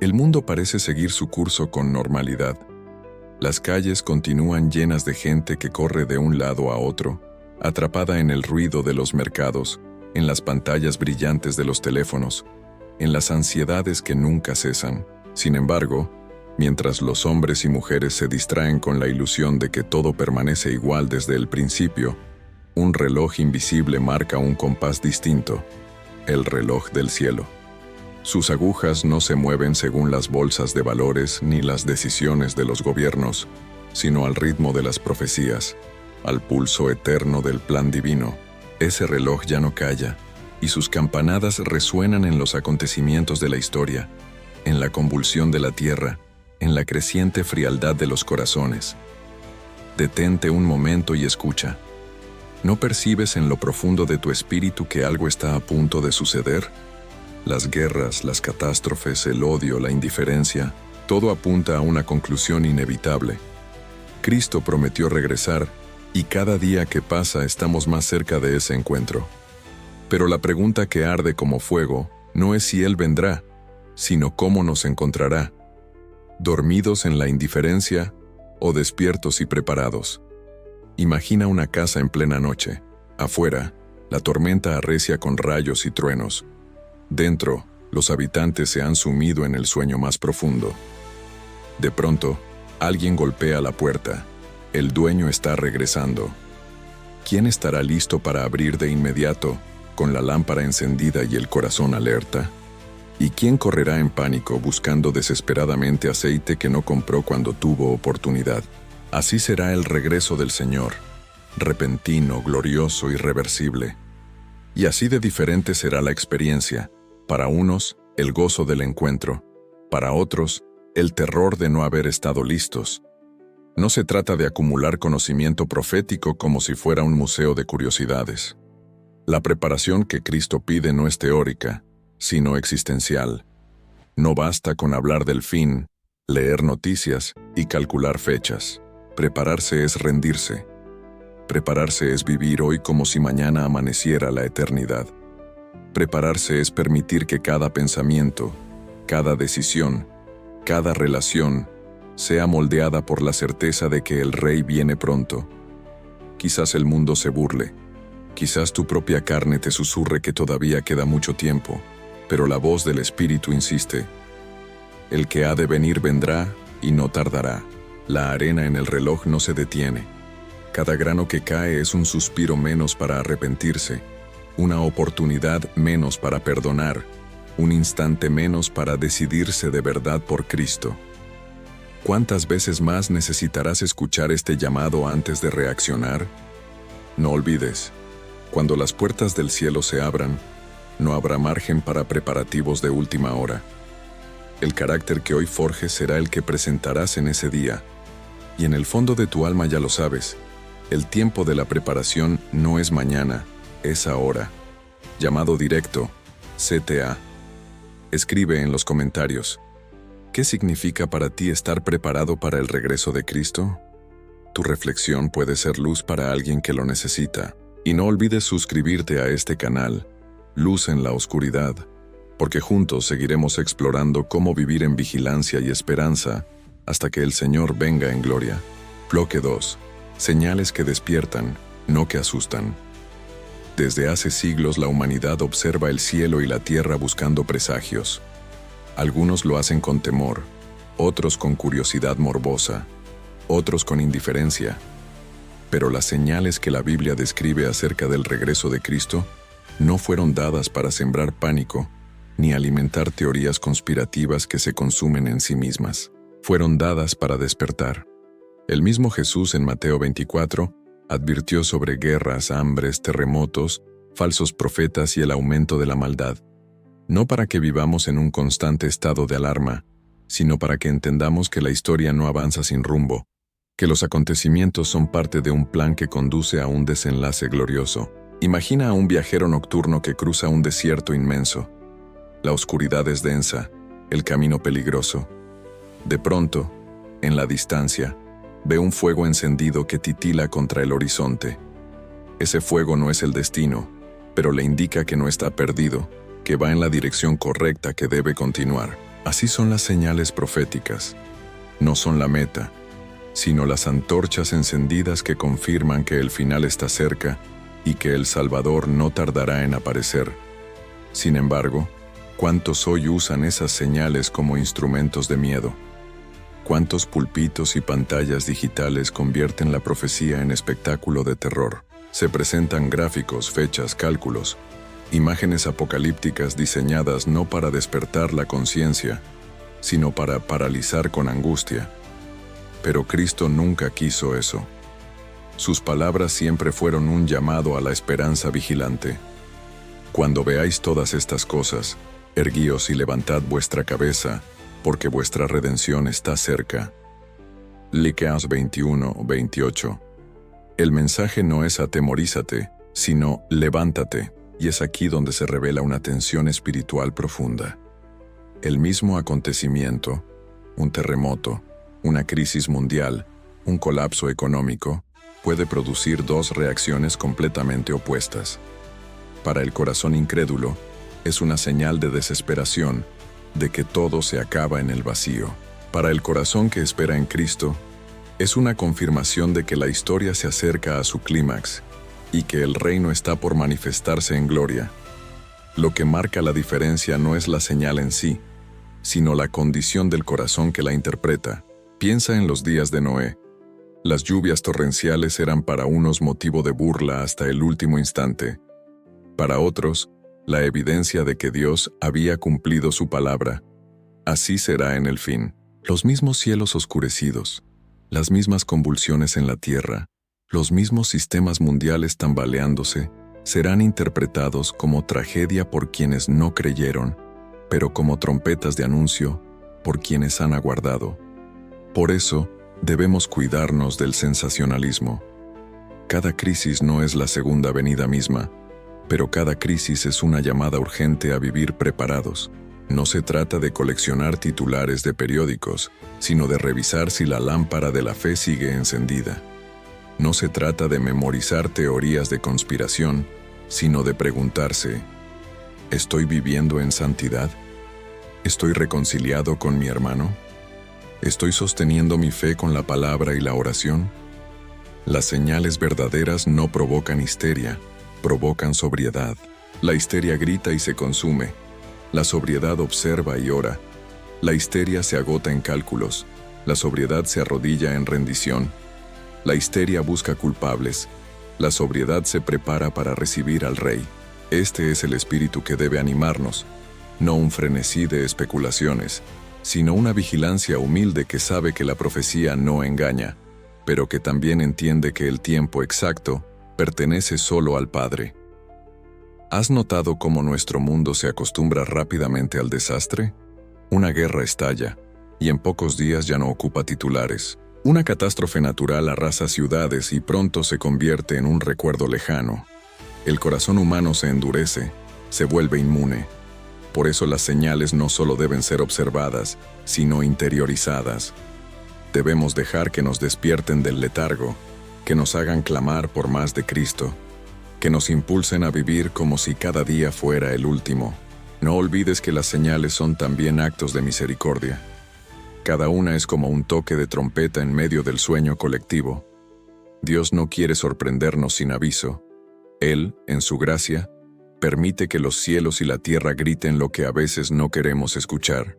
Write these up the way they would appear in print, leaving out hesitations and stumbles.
El mundo parece seguir su curso con normalidad. Las calles continúan llenas de gente que corre de un lado a otro, atrapada en el ruido de los mercados, en las pantallas brillantes de los teléfonos, en las ansiedades que nunca cesan. Sin embargo, mientras los hombres y mujeres se distraen con la ilusión de que todo permanece igual desde el principio, un reloj invisible marca un compás distinto, el reloj del cielo. Sus agujas no se mueven según las bolsas de valores ni las decisiones de los gobiernos, sino al ritmo de las profecías, al pulso eterno del plan divino. Ese reloj ya no calla, y sus campanadas resuenan en los acontecimientos de la historia, en la convulsión de la tierra, en la creciente frialdad de los corazones. Detente un momento y escucha. ¿No percibes en lo profundo de tu espíritu que algo está a punto de suceder? Las guerras, las catástrofes, el odio, la indiferencia, todo apunta a una conclusión inevitable. Cristo prometió regresar, y cada día que pasa estamos más cerca de ese encuentro. Pero la pregunta que arde como fuego no es si Él vendrá, sino cómo nos encontrará. ¿Dormidos en la indiferencia o despiertos y preparados? Imagina una casa en plena noche. Afuera, la tormenta arrecia con rayos y truenos. Dentro, los habitantes se han sumido en el sueño más profundo. De pronto, alguien golpea la puerta. El dueño está regresando. ¿Quién estará listo para abrir de inmediato, con la lámpara encendida y el corazón alerta? ¿Y quién correrá en pánico buscando desesperadamente aceite que no compró cuando tuvo oportunidad? Así será el regreso del Señor, repentino, glorioso, irreversible. Y así de diferente será la experiencia. Para unos, el gozo del encuentro. Para otros, el terror de no haber estado listos. No se trata de acumular conocimiento profético como si fuera un museo de curiosidades. La preparación que Cristo pide no es teórica, sino existencial. No basta con hablar del fin, leer noticias y calcular fechas. Prepararse es rendirse. Prepararse es vivir hoy como si mañana amaneciera la eternidad. Prepararse es permitir que cada pensamiento, cada decisión, cada relación sea moldeada por la certeza de que el Rey viene pronto. Quizás el mundo se burle, quizás tu propia carne te susurre que todavía queda mucho tiempo, pero la voz del Espíritu insiste. El que ha de venir vendrá y no tardará. La arena en el reloj no se detiene. Cada grano que cae es un suspiro menos para arrepentirse, una oportunidad menos para perdonar, un instante menos para decidirse de verdad por Cristo. ¿Cuántas veces más necesitarás escuchar este llamado antes de reaccionar? No olvides, cuando las puertas del cielo se abran, no habrá margen para preparativos de última hora. El carácter que hoy forjes será el que presentarás en ese día. Y en el fondo de tu alma ya lo sabes, el tiempo de la preparación no es mañana, es ahora. Llamado directo, CTA. Escribe en los comentarios. ¿Qué significa para ti estar preparado para el regreso de Cristo? Tu reflexión puede ser luz para alguien que lo necesita. Y no olvides suscribirte a este canal, Luz en la Oscuridad, porque juntos seguiremos explorando cómo vivir en vigilancia y esperanza hasta que el Señor venga en gloria. Bloque 2. Señales que despiertan, no que asustan. Desde hace siglos la humanidad observa el cielo y la tierra buscando presagios. Algunos lo hacen con temor, otros con curiosidad morbosa, otros con indiferencia. Pero las señales que la Biblia describe acerca del regreso de Cristo no fueron dadas para sembrar pánico, ni alimentar teorías conspirativas que se consumen en sí mismas. Fueron dadas para despertar. El mismo Jesús en Mateo 24 advirtió sobre guerras, hambres, terremotos, falsos profetas y el aumento de la maldad. No para que vivamos en un constante estado de alarma, sino para que entendamos que la historia no avanza sin rumbo, que los acontecimientos son parte de un plan que conduce a un desenlace glorioso. Imagina a un viajero nocturno que cruza un desierto inmenso. La oscuridad es densa, el camino peligroso. De pronto, en la distancia, ve un fuego encendido que titila contra el horizonte. Ese fuego no es el destino, pero le indica que no está perdido, que va en la dirección correcta, que debe continuar. Así son las señales proféticas. No son la meta, sino las antorchas encendidas que confirman que el final está cerca y que el Salvador no tardará en aparecer. Sin embargo, ¿cuántos hoy usan esas señales como instrumentos de miedo? ¿Cuántos púlpitos y pantallas digitales convierten la profecía en espectáculo de terror? Se presentan gráficos, fechas, cálculos, imágenes apocalípticas diseñadas no para despertar la conciencia, sino para paralizar con angustia. Pero Cristo nunca quiso eso. Sus palabras siempre fueron un llamado a la esperanza vigilante. Cuando veáis todas estas cosas, erguíos y levantad vuestra cabeza, porque vuestra redención está cerca. Lucas 21:28. El mensaje no es atemorízate, sino levántate, y es aquí donde se revela una tensión espiritual profunda. El mismo acontecimiento, un terremoto, una crisis mundial, un colapso económico, puede producir dos reacciones completamente opuestas. Para el corazón incrédulo, es una señal de desesperación, de que todo se acaba en el vacío. Para el corazón que espera en Cristo, es una confirmación de que la historia se acerca a su clímax y que el reino está por manifestarse en gloria. Lo que marca la diferencia no es la señal en sí, sino la condición del corazón que la interpreta. Piensa en los días de Noé. Las lluvias torrenciales eran para unos motivo de burla hasta el último instante. Para otros, la evidencia de que Dios había cumplido su palabra. Así será en el fin. Los mismos cielos oscurecidos, las mismas convulsiones en la tierra, los mismos sistemas mundiales tambaleándose, serán interpretados como tragedia por quienes no creyeron, pero como trompetas de anuncio por quienes han aguardado. Por eso, debemos cuidarnos del sensacionalismo. Cada crisis no es la segunda venida misma, pero cada crisis es una llamada urgente a vivir preparados. No se trata de coleccionar titulares de periódicos, sino de revisar si la lámpara de la fe sigue encendida. No se trata de memorizar teorías de conspiración, sino de preguntarse: ¿estoy viviendo en santidad? ¿Estoy reconciliado con mi hermano? ¿Estoy sosteniendo mi fe con la palabra y la oración? Las señales verdaderas no provocan histeria, provocan sobriedad. La histeria grita y se consume. La sobriedad observa y ora. La histeria se agota en cálculos. La sobriedad se arrodilla en rendición. La histeria busca culpables. La sobriedad se prepara para recibir al Rey. Este es el espíritu que debe animarnos, no un frenesí de especulaciones, sino una vigilancia humilde que sabe que la profecía no engaña, pero que también entiende que el tiempo exacto pertenece solo al Padre. ¿Has notado cómo nuestro mundo se acostumbra rápidamente al desastre? Una guerra estalla, y en pocos días ya no ocupa titulares. Una catástrofe natural arrasa ciudades y pronto se convierte en un recuerdo lejano. El corazón humano se endurece, se vuelve inmune. Por eso las señales no solo deben ser observadas, sino interiorizadas. Debemos dejar que nos despierten del letargo, que nos hagan clamar por más de Cristo, que nos impulsen a vivir como si cada día fuera el último. No olvides que las señales son también actos de misericordia. Cada una es como un toque de trompeta en medio del sueño colectivo. Dios no quiere sorprendernos sin aviso. Él, en su gracia, permite que los cielos y la tierra griten lo que a veces no queremos escuchar.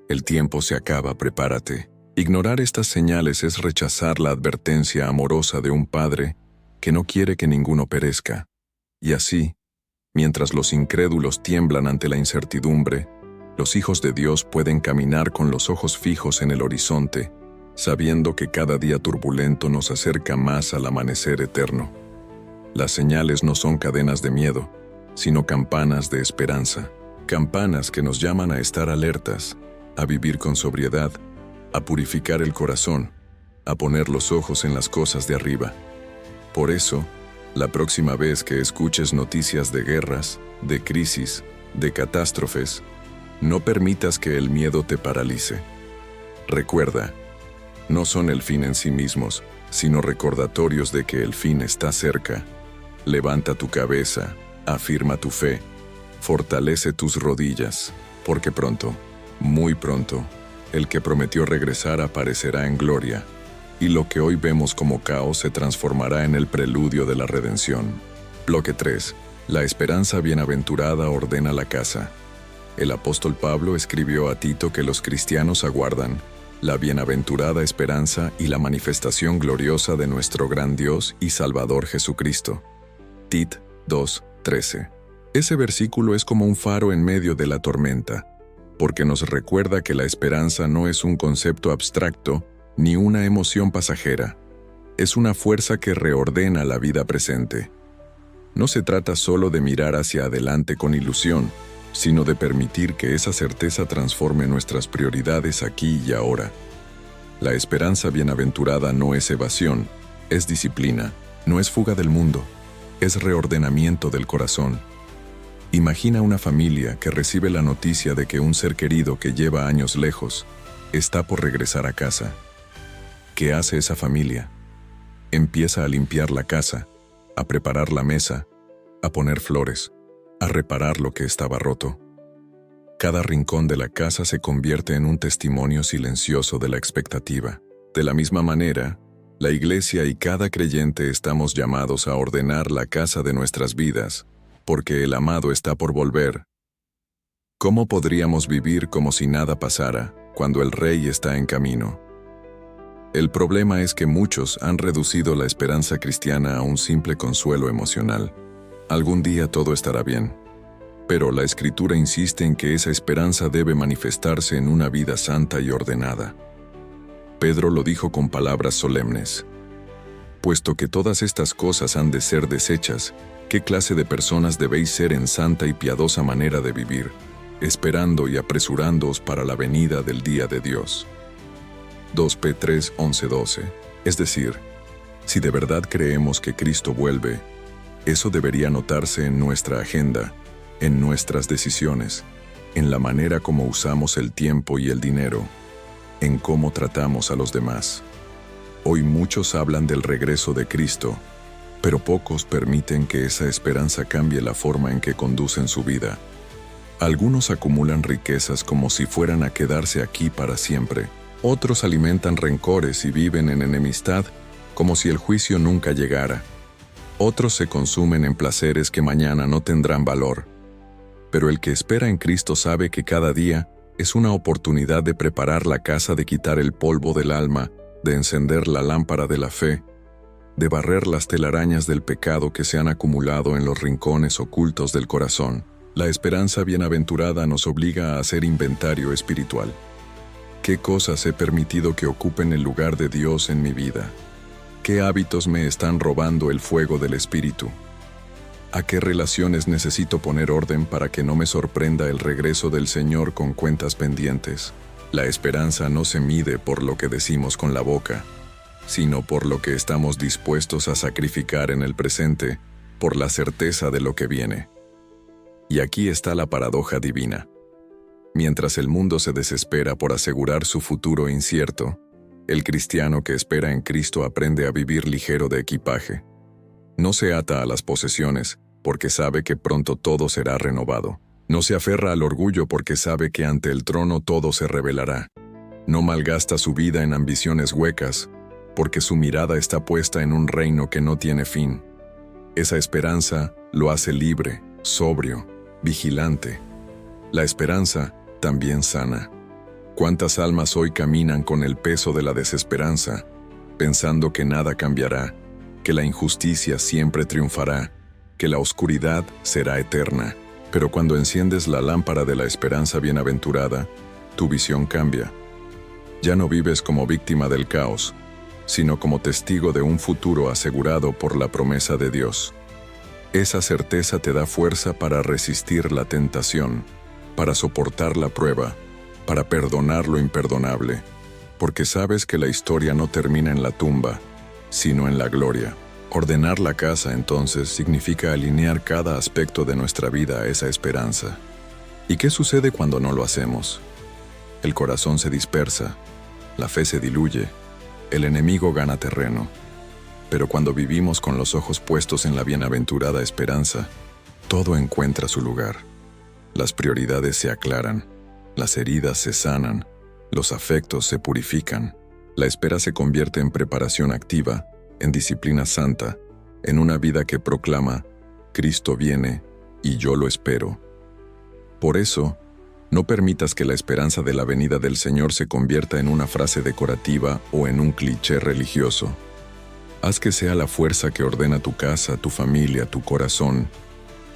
El tiempo se acaba, prepárate. Ignorar estas señales es rechazar la advertencia amorosa de un Padre que no quiere que ninguno perezca. Y así, mientras los incrédulos tiemblan ante la incertidumbre, los hijos de Dios pueden caminar con los ojos fijos en el horizonte, sabiendo que cada día turbulento nos acerca más al amanecer eterno. Las señales no son cadenas de miedo, sino campanas de esperanza, campanas que nos llaman a estar alertas, a vivir con sobriedad, a purificar el corazón, a poner los ojos en las cosas de arriba. Por eso, la próxima vez que escuches noticias de guerras, de crisis, de catástrofes, no permitas que el miedo te paralice. Recuerda, no son el fin en sí mismos, sino recordatorios de que el fin está cerca. Levanta tu cabeza, afirma tu fe, fortalece tus rodillas, porque pronto Muy pronto, el que prometió regresar aparecerá en gloria, y lo que hoy vemos como caos se transformará en el preludio de la redención. Bloque 3. La esperanza bienaventurada ordena la casa. El apóstol Pablo escribió a Tito que los cristianos aguardan la bienaventurada esperanza y la manifestación gloriosa de nuestro gran Dios y Salvador Jesucristo. Tit 2:13. Ese versículo es como un faro en medio de la tormenta, porque nos recuerda que la esperanza no es un concepto abstracto ni una emoción pasajera. Es una fuerza que reordena la vida presente. No se trata solo de mirar hacia adelante con ilusión, sino de permitir que esa certeza transforme nuestras prioridades aquí y ahora. La esperanza bienaventurada no es evasión, es disciplina, no es fuga del mundo, es reordenamiento del corazón. Imagina una familia que recibe la noticia de que un ser querido que lleva años lejos está por regresar a casa. ¿Qué hace esa familia? Empieza a limpiar la casa, a preparar la mesa, a poner flores, a reparar lo que estaba roto. Cada rincón de la casa se convierte en un testimonio silencioso de la expectativa. De la misma manera, la Iglesia y cada creyente estamos llamados a ordenar la casa de nuestras vidas, porque el amado está por volver. ¿Cómo podríamos vivir como si nada pasara cuando el Rey está en camino? El problema es que muchos han reducido la esperanza cristiana a un simple consuelo emocional. Algún día todo estará bien. Pero la Escritura insiste en que esa esperanza debe manifestarse en una vida santa y ordenada. Pedro lo dijo con palabras solemnes. Puesto que todas estas cosas han de ser deshechas, ¿qué clase de personas debéis ser en santa y piadosa manera de vivir, esperando y apresurándoos para la venida del día de Dios? 2 P 3:11-12. Es decir, si de verdad creemos que Cristo vuelve, eso debería notarse en nuestra agenda, en nuestras decisiones, en la manera como usamos el tiempo y el dinero, en cómo tratamos a los demás. Hoy muchos hablan del regreso de Cristo, pero pocos permiten que esa esperanza cambie la forma en que conducen su vida. Algunos acumulan riquezas como si fueran a quedarse aquí para siempre. Otros alimentan rencores y viven en enemistad como si el juicio nunca llegara. Otros se consumen en placeres que mañana no tendrán valor. Pero el que espera en Cristo sabe que cada día es una oportunidad de preparar la casa, de quitar el polvo del alma, de encender la lámpara de la fe, de barrer las telarañas del pecado que se han acumulado en los rincones ocultos del corazón. La esperanza bienaventurada nos obliga a hacer inventario espiritual. ¿Qué cosas he permitido que ocupen el lugar de Dios en mi vida? ¿Qué hábitos me están robando el fuego del Espíritu? ¿A qué relaciones necesito poner orden para que no me sorprenda el regreso del Señor con cuentas pendientes? La esperanza no se mide por lo que decimos con la boca, sino por lo que estamos dispuestos a sacrificar en el presente, por la certeza de lo que viene. Y aquí está la paradoja divina. Mientras el mundo se desespera por asegurar su futuro incierto, el cristiano que espera en Cristo aprende a vivir ligero de equipaje. No se ata a las posesiones, porque sabe que pronto todo será renovado. No se aferra al orgullo porque sabe que ante el trono todo se revelará. No malgasta su vida en ambiciones huecas, porque su mirada está puesta en un reino que no tiene fin. Esa esperanza lo hace libre, sobrio, vigilante. La esperanza también sana. ¿Cuántas almas hoy caminan con el peso de la desesperanza, pensando que nada cambiará, que la injusticia siempre triunfará, que la oscuridad será eterna? Pero cuando enciendes la lámpara de la esperanza bienaventurada, tu visión cambia. Ya no vives como víctima del caos, sino como testigo de un futuro asegurado por la promesa de Dios. Esa certeza te da fuerza para resistir la tentación, para soportar la prueba, para perdonar lo imperdonable, porque sabes que la historia no termina en la tumba, sino en la gloria. Ordenar la casa, entonces, significa alinear cada aspecto de nuestra vida a esa esperanza. ¿Y qué sucede cuando no lo hacemos? El corazón se dispersa, la fe se diluye, el enemigo gana terreno. Pero cuando vivimos con los ojos puestos en la bienaventurada esperanza, todo encuentra su lugar. Las prioridades se aclaran, Las heridas se sanan, los afectos se purifican. La espera se convierte en preparación activa, en disciplina santa, en una vida que proclama, Cristo viene y yo lo espero. Por eso, no permitas que la esperanza de la venida del Señor se convierta en una frase decorativa o en un cliché religioso. Haz que sea la fuerza que ordena tu casa, tu familia, tu corazón.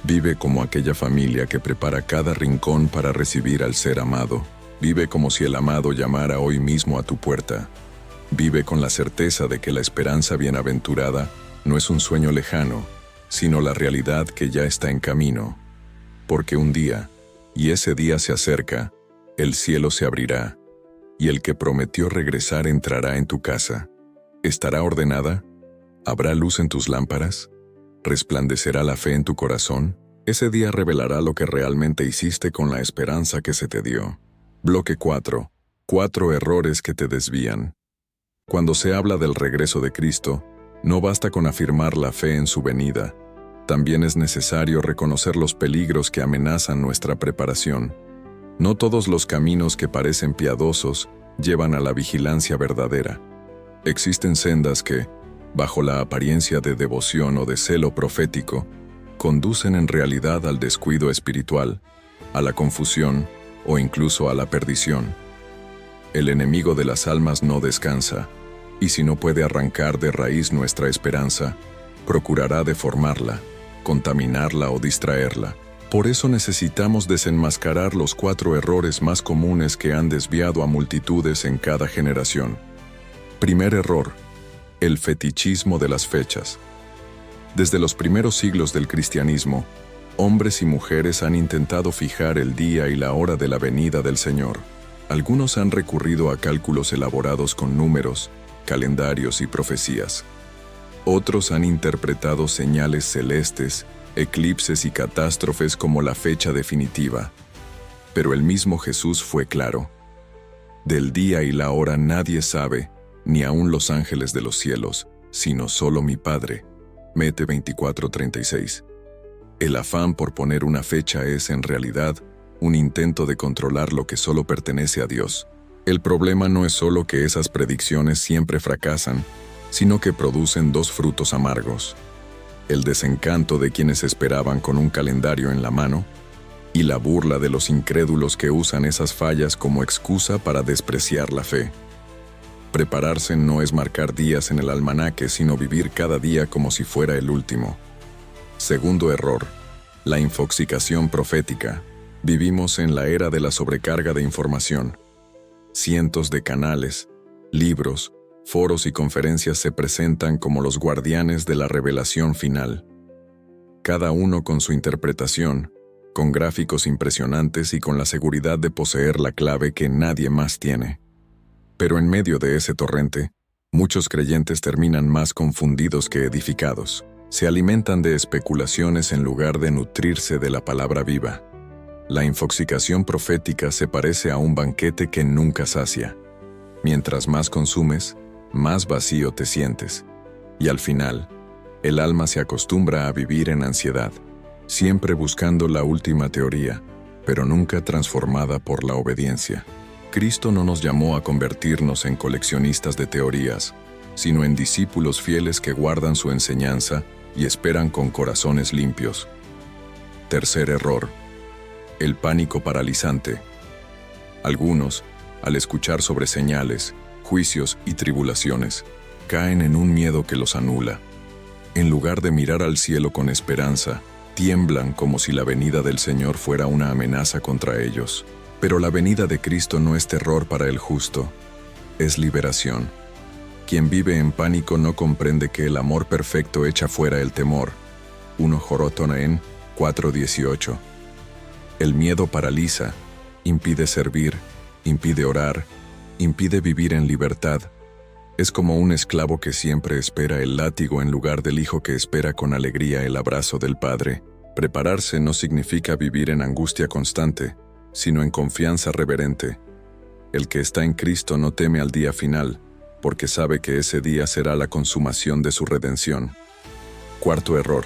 Vive como aquella familia que prepara cada rincón para recibir al ser amado. Vive como si el amado llamara hoy mismo a tu puerta. Vive con la certeza de que la esperanza bienaventurada no es un sueño lejano, sino la realidad que ya está en camino. Porque un día, y ese día se acerca, el cielo se abrirá, y el que prometió regresar entrará en tu casa. ¿Estará ordenada? ¿Habrá luz en tus lámparas? ¿Resplandecerá la fe en tu corazón? Ese día revelará lo que realmente hiciste con la esperanza que se te dio. Bloque 4. 4 errores que te desvían. Cuando se habla del regreso de Cristo, no basta con afirmar la fe en su venida. También es necesario reconocer los peligros que amenazan nuestra preparación. No todos los caminos que parecen piadosos llevan a la vigilancia verdadera. Existen sendas que, bajo la apariencia de devoción o de celo profético, conducen en realidad al descuido espiritual, a la confusión o incluso a la perdición. El enemigo de las almas no descansa, y si no puede arrancar de raíz nuestra esperanza, procurará deformarla, contaminarla o distraerla. Por eso necesitamos desenmascarar los 4 errores más comunes que han desviado a multitudes en cada generación. Primer error: el fetichismo de las fechas. Desde los primeros siglos del cristianismo, hombres y mujeres han intentado fijar el día y la hora de la venida del Señor. Algunos han recurrido a cálculos elaborados con números, calendarios y profecías. Otros han interpretado señales celestes, eclipses y catástrofes como la fecha definitiva. Pero el mismo Jesús fue claro: del día y la hora nadie sabe, ni aun los ángeles de los cielos, sino solo mi Padre. Mete 24:36. El afán por poner una fecha es, en realidad, un intento de controlar lo que solo pertenece a Dios. El problema no es solo que esas predicciones siempre fracasan, sino que producen 2 frutos amargos: el desencanto de quienes esperaban con un calendario en la mano, y la burla de los incrédulos que usan esas fallas como excusa para despreciar la fe. Prepararse no es marcar días en el almanaque, sino vivir cada día como si fuera el último. Segundo error: la infoxicación profética. Vivimos en la era de la sobrecarga de información. Cientos de canales, libros, foros y conferencias se presentan como los guardianes de la revelación final. Cada uno con su interpretación, con gráficos impresionantes y con la seguridad de poseer la clave que nadie más tiene. Pero en medio de ese torrente, muchos creyentes terminan más confundidos que edificados. Se alimentan de especulaciones en lugar de nutrirse de la palabra viva. La infoxicación profética se parece a un banquete que nunca sacia. Mientras más consumes, más vacío te sientes. Y al final, el alma se acostumbra a vivir en ansiedad, siempre buscando la última teoría, pero nunca transformada por la obediencia. Cristo no nos llamó a convertirnos en coleccionistas de teorías, sino en discípulos fieles que guardan su enseñanza y esperan con corazones limpios. Tercer error: el pánico paralizante. Algunos, al escuchar sobre señales, juicios y tribulaciones, caen en un miedo que los anula. En lugar de mirar al cielo con esperanza, tiemblan como si la venida del Señor fuera una amenaza contra ellos. Pero la venida de Cristo no es terror para el justo, es liberación. Quien vive en pánico no comprende que el amor perfecto echa fuera el temor. 1 Jotonaén 4:18. El miedo paraliza, impide servir, impide orar, impide vivir en libertad. Es como un esclavo que siempre espera el látigo en lugar del hijo que espera con alegría el abrazo del Padre. Prepararse no significa vivir en angustia constante, sino en confianza reverente. El que está en Cristo no teme al día final, porque sabe que ese día será la consumación de su redención. Cuarto error: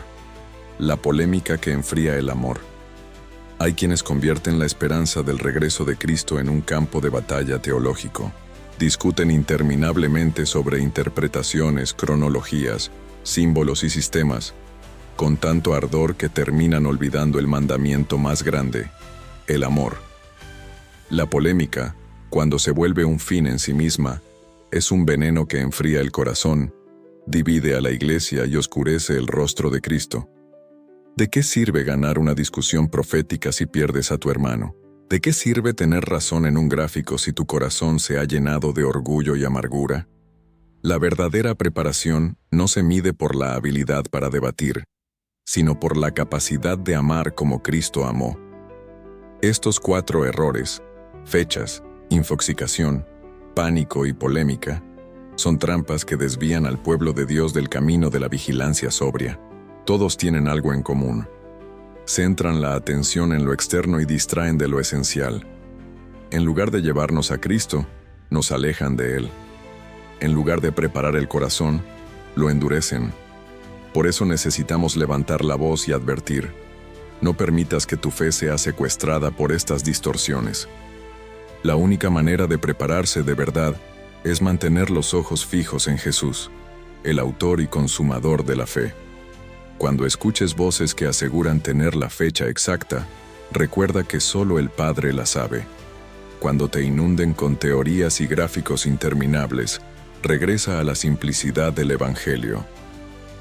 la polémica que enfría el amor. Hay quienes convierten la esperanza del regreso de Cristo en un campo de batalla teológico. Discuten interminablemente sobre interpretaciones, cronologías, símbolos y sistemas, con tanto ardor que terminan olvidando el mandamiento más grande, el amor. La polémica, cuando se vuelve un fin en sí misma, es un veneno que enfría el corazón, divide a la Iglesia y oscurece el rostro de Cristo. ¿De qué sirve ganar una discusión profética si pierdes a tu hermano? ¿De qué sirve tener razón en un gráfico si tu corazón se ha llenado de orgullo y amargura? La verdadera preparación no se mide por la habilidad para debatir, sino por la capacidad de amar como Cristo amó. Estos 4 errores, fechas, infoxicación, pánico y polémica, son trampas que desvían al pueblo de Dios del camino de la vigilancia sobria. Todos tienen algo en común. Centran la atención en lo externo y distraen de lo esencial. En lugar de llevarnos a Cristo, nos alejan de Él. En lugar de preparar el corazón, lo endurecen. Por eso necesitamos levantar la voz y advertir: no permitas que tu fe sea secuestrada por estas distorsiones. La única manera de prepararse de verdad es mantener los ojos fijos en Jesús, el autor y consumador de la fe. Cuando escuches voces que aseguran tener la fecha exacta, recuerda que solo el Padre la sabe. Cuando te inunden con teorías y gráficos interminables, regresa a la simplicidad del Evangelio.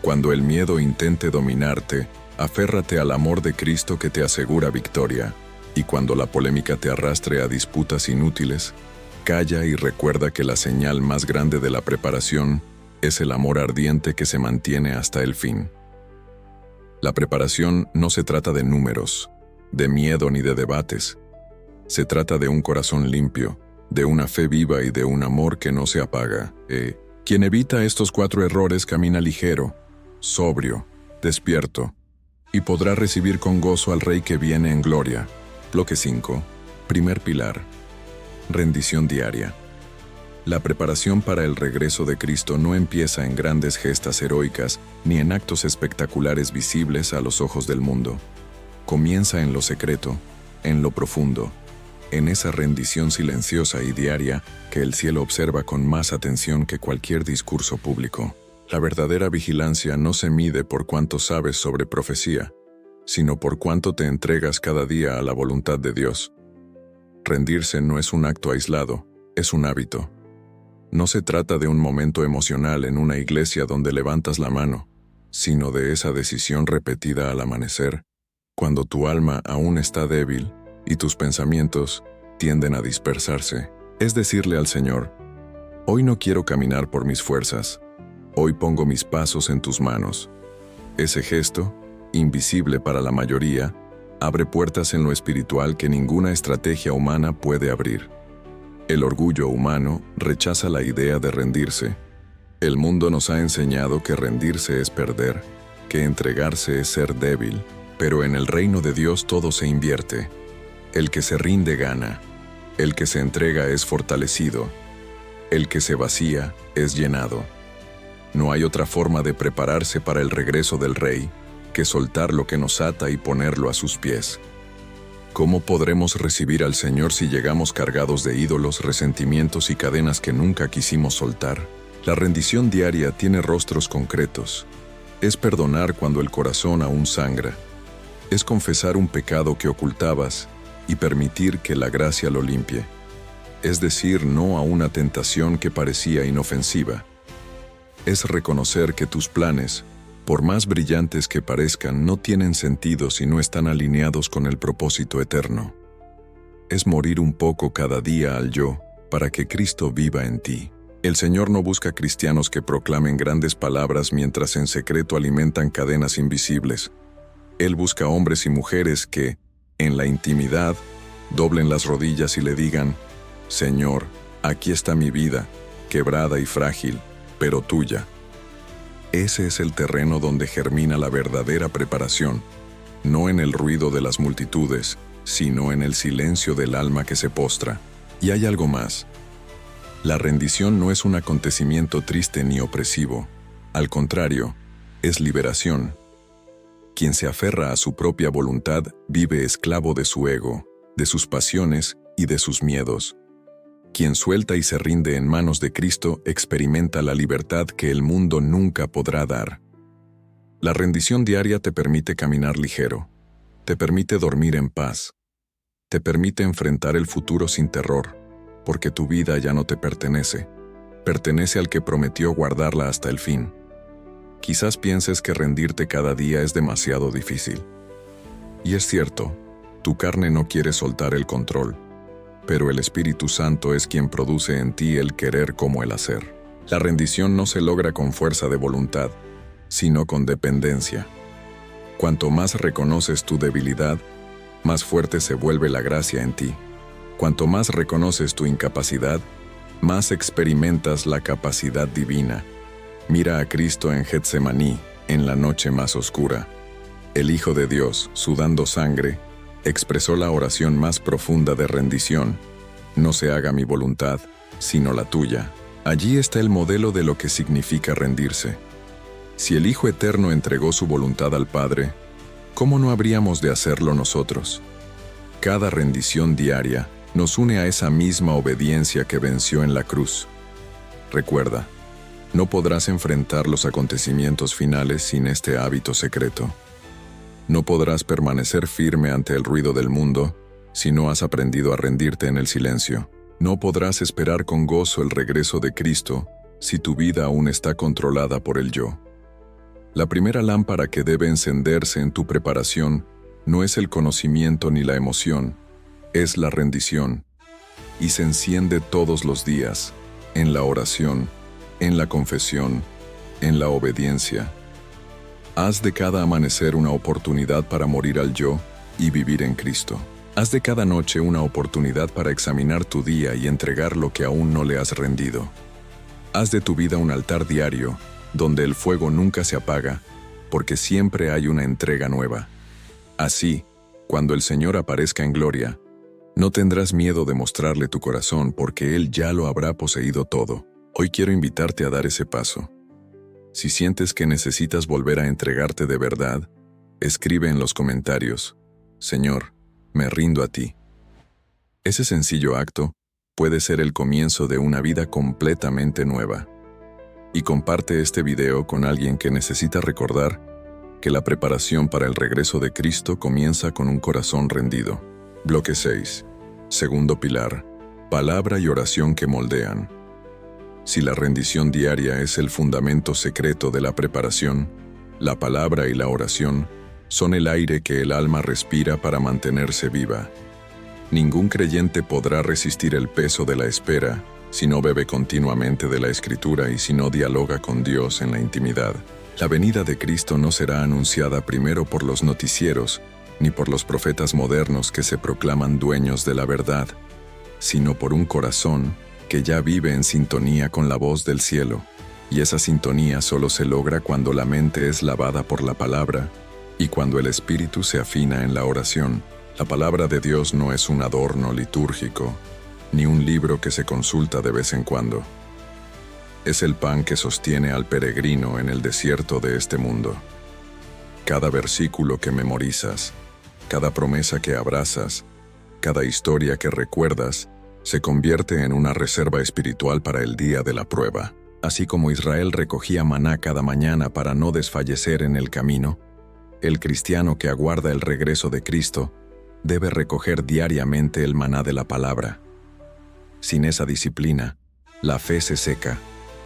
Cuando el miedo intente dominarte, aférrate al amor de Cristo que te asegura victoria. Y cuando la polémica te arrastre a disputas inútiles, calla y recuerda que la señal más grande de la preparación es el amor ardiente que se mantiene hasta el fin. La preparación no se trata de números, de miedo ni de debates. Se trata de un corazón limpio, de una fe viva y de un amor que no se apaga. Quien evita estos 4 errores camina ligero, sobrio, despierto, y podrá recibir con gozo al Rey que viene en gloria. Bloque 5. Primer pilar. Rendición diaria. La preparación para el regreso de Cristo no empieza en grandes gestas heroicas ni en actos espectaculares visibles a los ojos del mundo. Comienza en lo secreto, en lo profundo, en esa rendición silenciosa y diaria que el cielo observa con más atención que cualquier discurso público. La verdadera vigilancia no se mide por cuánto sabes sobre profecía, sino por cuánto te entregas cada día a la voluntad de Dios. Rendirse no es un acto aislado, es un hábito. No se trata de un momento emocional en una iglesia donde levantas la mano, sino de esa decisión repetida al amanecer, cuando tu alma aún está débil y tus pensamientos tienden a dispersarse. Es decirle al Señor: hoy no quiero caminar por mis fuerzas, hoy pongo mis pasos en tus manos. Ese gesto, invisible para la mayoría, abre puertas en lo espiritual que ninguna estrategia humana puede abrir. El orgullo humano rechaza la idea de rendirse. El mundo nos ha enseñado que rendirse es perder, que entregarse es ser débil, pero en el reino de Dios todo se invierte. El que se rinde gana, el que se entrega es fortalecido, el que se vacía es llenado. No hay otra forma de prepararse para el regreso del Rey que soltar lo que nos ata y ponerlo a sus pies. ¿Cómo podremos recibir al Señor si llegamos cargados de ídolos, resentimientos y cadenas que nunca quisimos soltar? La rendición diaria tiene rostros concretos. Es perdonar cuando el corazón aún sangra. Es confesar un pecado que ocultabas y permitir que la gracia lo limpie. Es decir no a una tentación que parecía inofensiva. Es reconocer que tus planes, por más brillantes que parezcan, no tienen sentido si no están alineados con el propósito eterno. Es morir un poco cada día al yo, para que Cristo viva en ti. El Señor no busca cristianos que proclamen grandes palabras mientras en secreto alimentan cadenas invisibles. Él busca hombres y mujeres que, en la intimidad, doblen las rodillas y le digan: Señor, aquí está mi vida, quebrada y frágil, pero tuya. Ese es el terreno donde germina la verdadera preparación, no en el ruido de las multitudes, sino en el silencio del alma que se postra. Y hay algo más. La rendición no es un acontecimiento triste ni opresivo. Al contrario, es liberación. Quien se aferra a su propia voluntad vive esclavo de su ego, de sus pasiones y de sus miedos. Quien suelta y se rinde en manos de Cristo experimenta la libertad que el mundo nunca podrá dar. La rendición diaria te permite caminar ligero, te permite dormir en paz, te permite enfrentar el futuro sin terror, porque tu vida ya no te pertenece, pertenece al que prometió guardarla hasta el fin. Quizás pienses que rendirte cada día es demasiado difícil. Y es cierto, tu carne no quiere soltar el control, pero el Espíritu Santo es quien produce en ti el querer como el hacer. La rendición no se logra con fuerza de voluntad, sino con dependencia. Cuanto más reconoces tu debilidad, más fuerte se vuelve la gracia en ti. Cuanto más reconoces tu incapacidad, más experimentas la capacidad divina. Mira a Cristo en Getsemaní, en la noche más oscura. El Hijo de Dios, sudando sangre, expresó la oración más profunda de rendición: no se haga mi voluntad, sino la tuya. Allí está el modelo de lo que significa rendirse. Si el Hijo Eterno entregó su voluntad al Padre, ¿cómo no habríamos de hacerlo nosotros? Cada rendición diaria nos une a esa misma obediencia que venció en la cruz. Recuerda, no podrás enfrentar los acontecimientos finales sin este hábito secreto. No podrás permanecer firme ante el ruido del mundo si no has aprendido a rendirte en el silencio. No podrás esperar con gozo el regreso de Cristo si tu vida aún está controlada por el yo. La primera lámpara que debe encenderse en tu preparación no es el conocimiento ni la emoción, es la rendición, y se enciende todos los días, en la oración, en la confesión, en la obediencia. Haz de cada amanecer una oportunidad para morir al yo y vivir en Cristo. Haz de cada noche una oportunidad para examinar tu día y entregar lo que aún no le has rendido. Haz de tu vida un altar diario, donde el fuego nunca se apaga, porque siempre hay una entrega nueva. Así, cuando el Señor aparezca en gloria, no tendrás miedo de mostrarle tu corazón, porque Él ya lo habrá poseído todo. Hoy quiero invitarte a dar ese paso. Si sientes que necesitas volver a entregarte de verdad, escribe en los comentarios: Señor, me rindo a ti. Ese sencillo acto puede ser el comienzo de una vida completamente nueva. Y comparte este video con alguien que necesita recordar que la preparación para el regreso de Cristo comienza con un corazón rendido. Bloque 6. Segundo pilar: palabra y oración que moldean. Si la rendición diaria es el fundamento secreto de la preparación, la palabra y la oración son el aire que el alma respira para mantenerse viva. Ningún creyente podrá resistir el peso de la espera si no bebe continuamente de la Escritura y si no dialoga con Dios en la intimidad. La venida de Cristo no será anunciada primero por los noticieros, ni por los profetas modernos que se proclaman dueños de la verdad, sino por un corazón que ya vive en sintonía con la voz del cielo, y esa sintonía solo se logra cuando la mente es lavada por la palabra y cuando el espíritu se afina en la oración. La palabra de Dios no es un adorno litúrgico, ni un libro que se consulta de vez en cuando. Es el pan que sostiene al peregrino en el desierto de este mundo. Cada versículo que memorizas, cada promesa que abrazas, cada historia que recuerdas, se convierte en una reserva espiritual para el día de la prueba. Así como Israel recogía maná cada mañana para no desfallecer en el camino, el cristiano que aguarda el regreso de Cristo debe recoger diariamente el maná de la palabra. Sin esa disciplina, la fe se seca,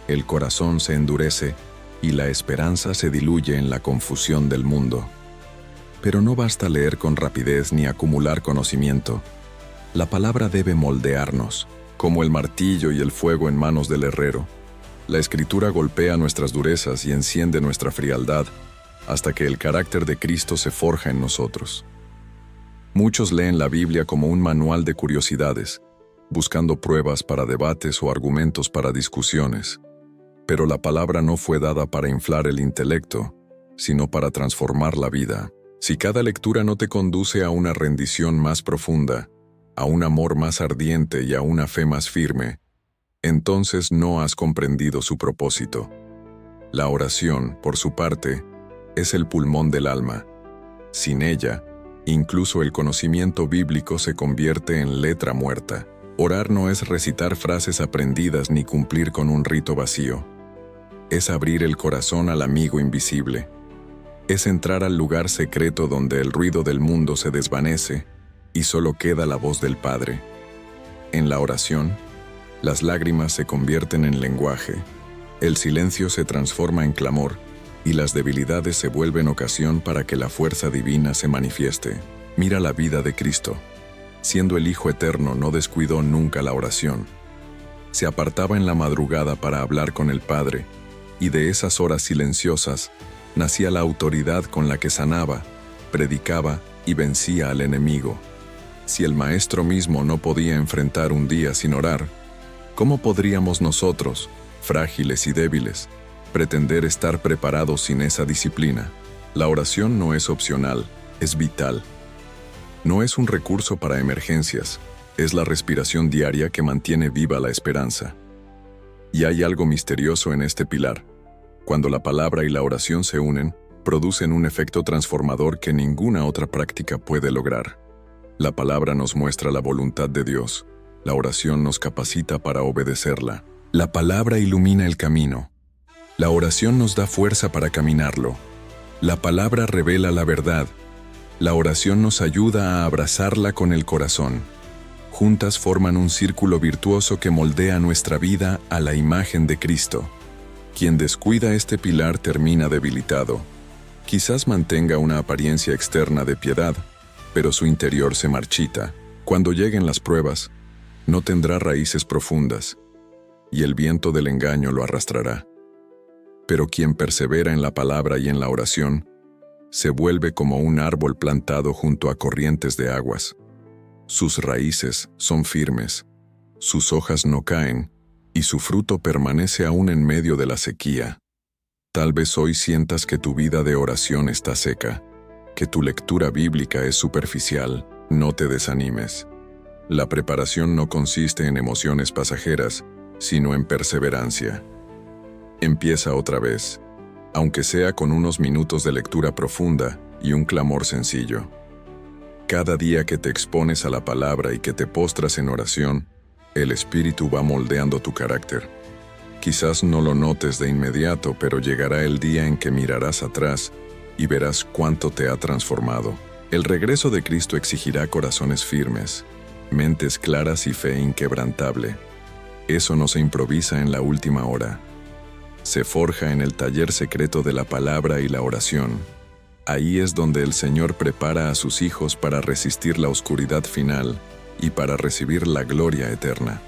el corazón se endurece y la esperanza se diluye en la confusión del mundo. Pero no basta leer con rapidez ni acumular conocimiento. La palabra debe moldearnos, como el martillo y el fuego en manos del herrero. La Escritura golpea nuestras durezas y enciende nuestra frialdad hasta que el carácter de Cristo se forja en nosotros. Muchos leen la Biblia como un manual de curiosidades, buscando pruebas para debates o argumentos para discusiones. Pero la palabra no fue dada para inflar el intelecto, sino para transformar la vida. Si cada lectura no te conduce a una rendición más profunda, a un amor más ardiente y a una fe más firme, entonces no has comprendido su propósito. La oración, por su parte, es el pulmón del alma, Sin ella, incluso el conocimiento bíblico se convierte en letra muerta. Orar no es recitar frases aprendidas ni cumplir con un rito vacío. Es abrir el corazón al amigo invisible. Es entrar al lugar secreto donde el ruido del mundo se desvanece y solo queda la voz del Padre. En la oración, las lágrimas se convierten en lenguaje, el silencio se transforma en clamor y las debilidades se vuelven ocasión para que la fuerza divina se manifieste. Mira la vida de Cristo. Siendo el Hijo Eterno, no descuidó nunca la oración. Se apartaba en la madrugada para hablar con el Padre, y de esas horas silenciosas nacía la autoridad con la que sanaba, predicaba y vencía al enemigo. Si el Maestro mismo no podía enfrentar un día sin orar, ¿cómo podríamos nosotros, frágiles y débiles, pretender estar preparados sin esa disciplina? La oración no es opcional, es vital. No es un recurso para emergencias, es la respiración diaria que mantiene viva la esperanza. Y hay algo misterioso en este pilar. Cuando la palabra y la oración se unen, producen un efecto transformador que ninguna otra práctica puede lograr. La palabra nos muestra la voluntad de Dios, la oración nos capacita para obedecerla. La palabra ilumina el camino. La oración nos da fuerza para caminarlo. La palabra revela la verdad. La oración nos ayuda a abrazarla con el corazón. Juntas forman un círculo virtuoso que moldea nuestra vida a la imagen de Cristo. Quien descuida este pilar termina debilitado. Quizás mantenga una apariencia externa de piedad, pero su interior se marchita. Cuando lleguen las pruebas, no tendrá raíces profundas, y el viento del engaño lo arrastrará. Pero quien persevera en la palabra y en la oración, se vuelve como un árbol plantado junto a corrientes de aguas. Sus raíces son firmes, sus hojas no caen, y su fruto permanece aún en medio de la sequía. Tal vez hoy sientas que tu vida de oración está seca, que tu lectura bíblica es superficial. No te desanimes. La preparación no consiste en emociones pasajeras, sino en perseverancia. Empieza otra vez, aunque sea con unos minutos de lectura profunda y un clamor sencillo. Cada día que te expones a la palabra y que te postras en oración, el Espíritu va moldeando tu carácter. Quizás no lo notes de inmediato, pero llegará el día en que mirarás atrás y verás cuánto te ha transformado. El regreso de Cristo exigirá corazones firmes, mentes claras y fe inquebrantable. Eso no se improvisa en la última hora. Se forja en el taller secreto de la palabra y la oración. Ahí es donde el Señor prepara a sus hijos para resistir la oscuridad final y para recibir la gloria eterna.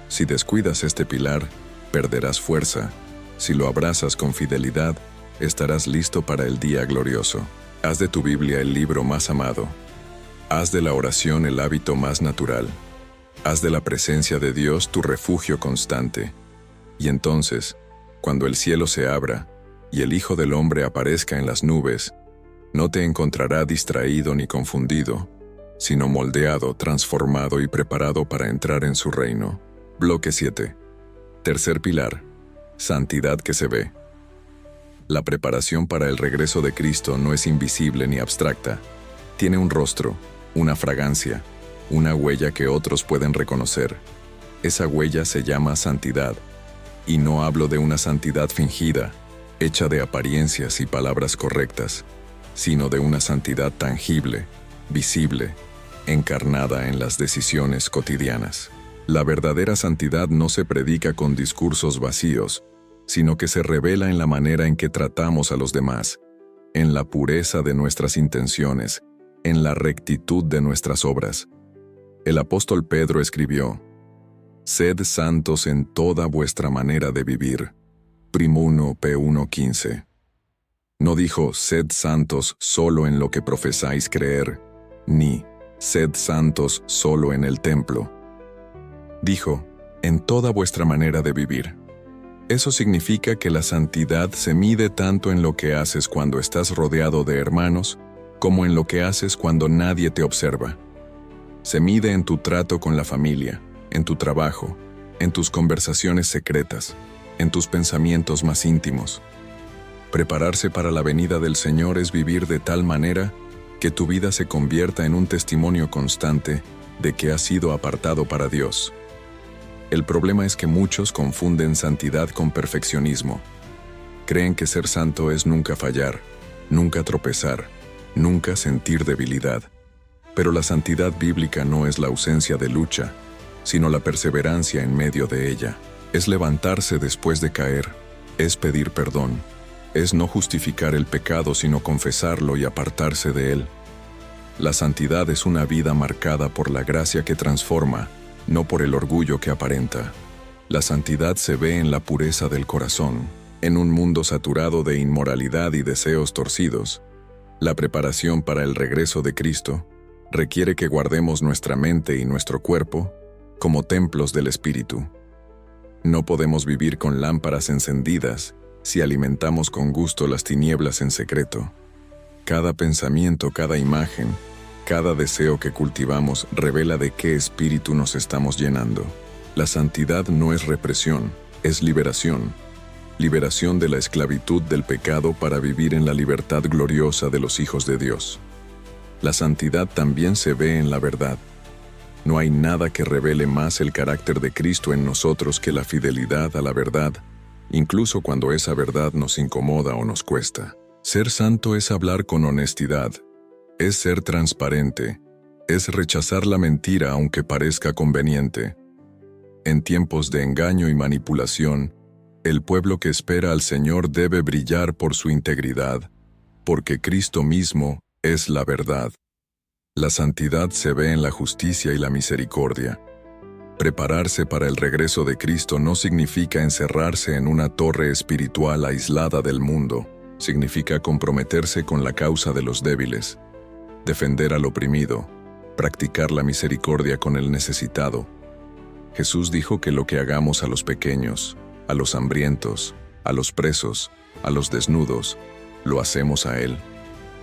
Si descuidas este pilar, perderás fuerza. Si lo abrazas con fidelidad, estarás listo para el día glorioso. Haz de tu Biblia el libro más amado. Haz de la oración el hábito más natural. Haz de la presencia de Dios tu refugio constante. Y entonces, cuando el cielo se abra y el Hijo del Hombre aparezca en las nubes, no te encontrará distraído ni confundido, sino moldeado, transformado y preparado para entrar en su reino. Bloque 7. Tercer pilar. Santidad que se ve. La preparación para el regreso de Cristo no es invisible ni abstracta. Tiene un rostro, una fragancia, una huella que otros pueden reconocer. Esa huella se llama santidad. Y no hablo de una santidad fingida, hecha de apariencias y palabras correctas, sino de una santidad tangible, visible, encarnada en las decisiones cotidianas. La verdadera santidad no se predica con discursos vacíos, sino que se revela en la manera en que tratamos a los demás, en la pureza de nuestras intenciones, en la rectitud de nuestras obras. El apóstol Pedro escribió: «Sed santos en toda vuestra manera de vivir». 1 P 1:15. No dijo «sed santos solo en lo que profesáis creer», ni «sed santos solo en el templo». Dijo «en toda vuestra manera de vivir». Eso significa que la santidad se mide tanto en lo que haces cuando estás rodeado de hermanos, como en lo que haces cuando nadie te observa. Se mide en tu trato con la familia, en tu trabajo, en tus conversaciones secretas, en tus pensamientos más íntimos. Prepararse para la venida del Señor es vivir de tal manera Que tu vida se convierta en un testimonio constante de que has sido apartado para Dios. El problema es que muchos confunden santidad con perfeccionismo. Creen que ser santo es nunca fallar, nunca tropezar, nunca sentir debilidad. Pero la santidad bíblica no es la ausencia de lucha, sino la perseverancia en medio de ella. Es levantarse después de caer, es pedir perdón, es no justificar el pecado sino confesarlo y apartarse de él. La santidad es una vida marcada por la gracia que transforma, no por el orgullo que aparenta. La santidad se ve en la pureza del corazón. En un mundo saturado de inmoralidad y deseos torcidos, la preparación para el regreso de Cristo requiere que guardemos nuestra mente y nuestro cuerpo como templos del Espíritu. No podemos vivir con lámparas encendidas si alimentamos con gusto las tinieblas en secreto. Cada pensamiento, cada imagen, cada deseo que cultivamos revela de qué espíritu nos estamos llenando. La santidad no es represión, es liberación. Liberación de la esclavitud del pecado para vivir en la libertad gloriosa de los hijos de Dios. La santidad también se ve en la verdad. No hay nada que revele más el carácter de Cristo en nosotros que la fidelidad a la verdad, incluso cuando esa verdad nos incomoda o nos cuesta. Ser santo es hablar con honestidad, es ser transparente, es rechazar la mentira aunque parezca conveniente. En tiempos de engaño y manipulación, el pueblo que espera al Señor debe brillar por su integridad, porque Cristo mismo es la verdad. La santidad se ve en la justicia y la misericordia. Prepararse para el regreso de Cristo no significa encerrarse en una torre espiritual aislada del mundo, significa comprometerse con la causa de los débiles, defender al oprimido, practicar la misericordia con el necesitado. Jesús dijo que lo que hagamos a los pequeños, a los hambrientos, a los presos, a los desnudos, lo hacemos a Él.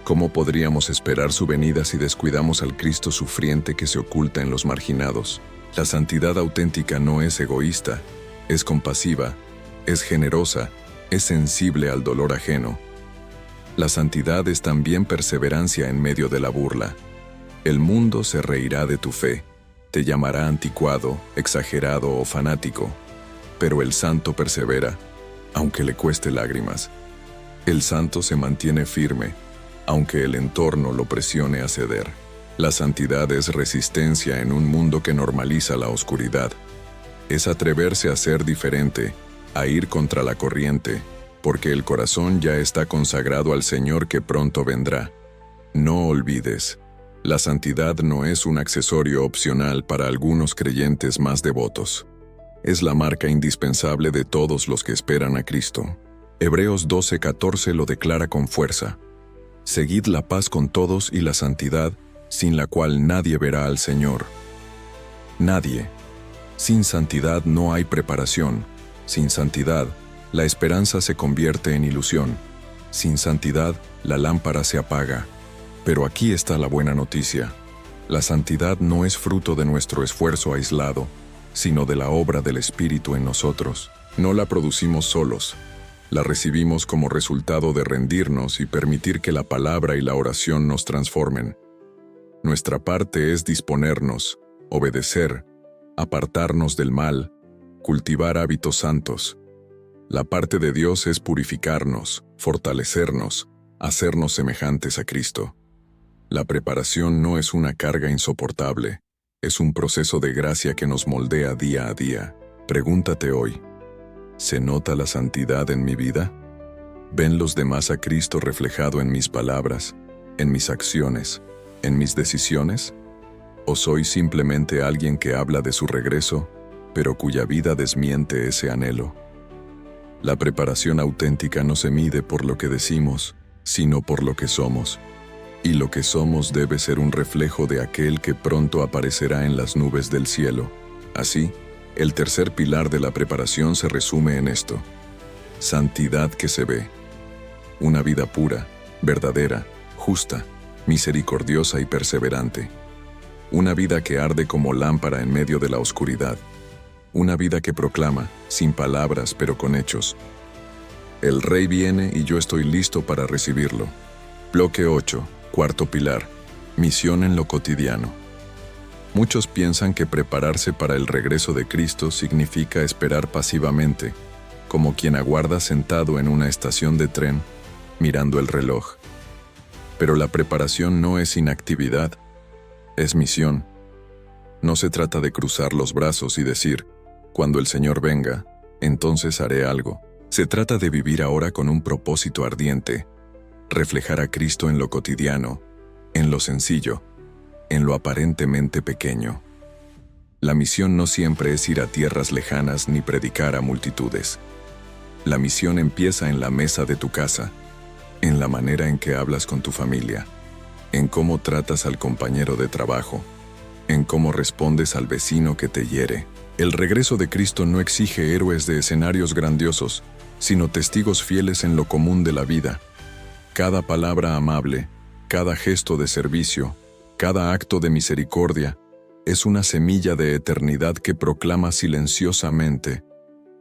¿Cómo podríamos esperar su venida si descuidamos al Cristo sufriente que se oculta en los marginados? La santidad auténtica no es egoísta, es compasiva, es generosa, es sensible al dolor ajeno. La santidad es también perseverancia en medio de la burla. El mundo se reirá de tu fe, te llamará anticuado, exagerado o fanático. Pero el santo persevera, aunque le cueste lágrimas. El santo se mantiene firme, aunque el entorno lo presione a ceder. La santidad es resistencia en un mundo que normaliza la oscuridad. Es atreverse a ser diferente, a ir contra la corriente, porque el corazón ya está consagrado al Señor que pronto vendrá. No olvides, la santidad no es un accesorio opcional para algunos creyentes más devotos. Es la marca indispensable de todos los que esperan a Cristo. Hebreos 12:14 lo declara con fuerza. Seguid la paz con todos y la santidad, sin la cual nadie verá al Señor. Nadie. Sin santidad no hay preparación. Sin santidad, la esperanza se convierte en ilusión. Sin santidad, la lámpara se apaga. Pero aquí está la buena noticia. La santidad no es fruto de nuestro esfuerzo aislado, sino de la obra del Espíritu en nosotros. No la producimos solos, la recibimos como resultado de rendirnos y permitir que la palabra y la oración nos transformen. Nuestra parte es disponernos, obedecer, apartarnos del mal, cultivar hábitos santos. La parte de Dios es purificarnos, fortalecernos, hacernos semejantes a Cristo. La preparación no es una carga insoportable, es un proceso de gracia que nos moldea día a día. Pregúntate hoy, ¿se nota la santidad en mi vida? ¿Ven los demás a Cristo reflejado en mis palabras, en mis acciones, en mis decisiones? ¿O soy simplemente alguien que habla de su regreso, pero cuya vida desmiente ese anhelo? La preparación auténtica no se mide por lo que decimos, sino por lo que somos. Y lo que somos debe ser un reflejo de aquel que pronto aparecerá en las nubes del cielo. Así, el tercer pilar de la preparación se resume en esto: santidad que se ve. Una vida pura, verdadera, justa, misericordiosa y perseverante. Una vida que arde como lámpara en medio de la oscuridad. Una vida que proclama, sin palabras pero con hechos: el Rey viene y yo estoy listo para recibirlo. Bloque 8. Cuarto pilar: misión en lo cotidiano. Muchos piensan que prepararse para el regreso de Cristo significa esperar pasivamente, como quien aguarda sentado en una estación de tren, mirando el reloj. Pero la preparación no es inactividad, es misión. No se trata de cruzar los brazos y decir, cuando el Señor venga, entonces haré algo. Se trata de vivir ahora con un propósito ardiente, reflejar a Cristo en lo cotidiano, en lo sencillo, en lo aparentemente pequeño. La misión no siempre es ir a tierras lejanas ni predicar a multitudes. La misión empieza en la mesa de tu casa, en la manera en que hablas con tu familia, en cómo tratas al compañero de trabajo, en cómo respondes al vecino que te hiere. El regreso de Cristo no exige héroes de escenarios grandiosos, sino testigos fieles en lo común de la vida. Cada palabra amable, cada gesto de servicio, cada acto de misericordia, es una semilla de eternidad que proclama silenciosamente: